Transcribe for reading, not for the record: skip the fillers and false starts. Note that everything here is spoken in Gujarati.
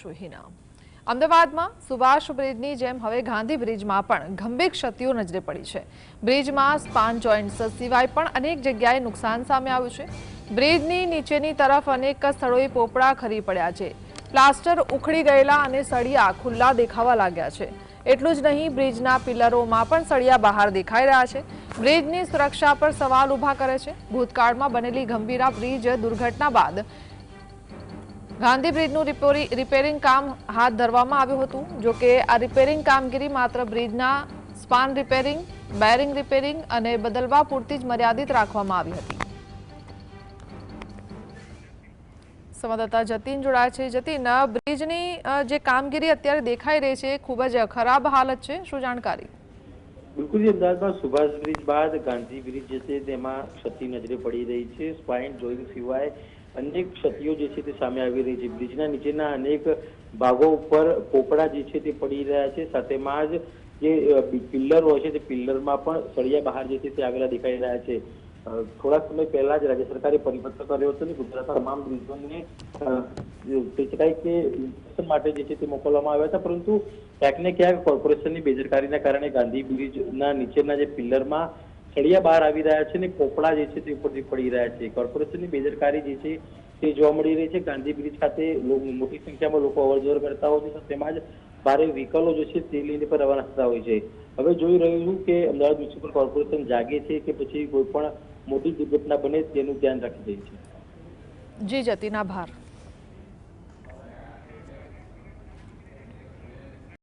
છો હિના। અમદાવાદમાં સુભાષ બ્રિજની જેમ હવે ગાંધી બ્રિજમાં પણ ગંભીર ક્ષતિઓ નજરે પડી છે। બ્રિજમાં સ્પાન જોઇન્ટ્સ સિવાય પણ અનેક જગ્યાએ નુકસાન સામે આવ્યું છે। બ્રિજની નીચેની તરફ અનેક સ્થળોએ પોપડા ખરી પડ્યા છે। પ્લાસ્ટર ઉખડી ગયેલા અને સળિયા ખુલ્લા દેખાવા લાગ્યા છે। એટલું જ નહીં, બ્રિજના પિલ્લરોમાં પણ સળિયા બહાર દેખાઈ રહ્યા છે। બ્રિજની સુરક્ષા પર સવાલ ઊભા કરે છે। ભૂતકાળમાં બનેલી ગંભીર બ્રિજ દુર્ઘટના બાદ ગાંધી બ્રિજનું રિપેરિંગ કામ હાથ ધરવામાં આવ્યું હતું। જો કે આ રિપેરિંગ કામગીરી માત્ર બ્રિજના સ્પાન રિપેરિંગ, બેરિંગ રિપેરિંગ અને બદલવા પૂરતી જ મર્યાદિત રાખવામાં આવી હતી। સંવાદદાતા જતીન જોડાય છે। જતીન, બ્રિજની જે કામગીરી અત્યારે દેખાઈ રહી છે ખૂબ જ ખરાબ હાલત છે, શું જાણકારી? બિલકુલ जी, અમદાવાદમાં સુભાષ બ્રિજ બાદ ગાંધી બ્રિજ જે છે તેમાં ક્ષતિ નજરે પડી રહી છે। સ્પાઇન જોઈન્ટ સિવાય અનેક ક્ષતિઓ જે છે તે સામે આવી રહી છે। બ્રિજના નીચેના અનેક ભાગો ઉપર પોપડા જે છે તે પડી રહ્યા છે। સાથેમાં જ જે પિલ્લર હોય છે તે પિલ્લરમાં પણ સળિયા બહાર જે છે તે આવેલા દેખાઈ રહ્યા છે। થોડા સમય પહેલા જ રાજ્ય સરકારે પરિપત્ર કર્યો હતો અને ગુજરાતના તમામ બ્રિજોને કહી શકાય કે ઇન્સ્પેક્શન માટે જે છે તે મોકલવામાં આવ્યા હતા, પરંતુ ક્યાંક ને ક્યાંક કોર્પોરેશનની બેદરકારીના કારણે ગાંધી બ્રિજના નીચેના જે પિલ્લરમાં સળિયા બહાર આવી રહ્યા છે અને પોપડા જે છે તે ઉપરથી પડી રહ્યા છે। કોર્પોરેશનની બેદરકારી જે છે તે જોવા મળી રહી છે। ગાંધી બ્રિજ ખાતે મોટી સંખ્યામાં લોકો અવરજવર કરતા હોય છે, તેમાં જ ભારે વ્હીકલો જે છે તે લઈને પણ રવાના થતા હોય છે। હવે જોઈ રહ્યું છું કે અમદાવાદ મ્યુનિસિપલ કોર્પોરેશન જાગે છે કે પછી કોઈ પણ મોટી દુર્ઘટના બને તેનું ધ્યાન રાખી રહી છે। જી જતીન, આભાર।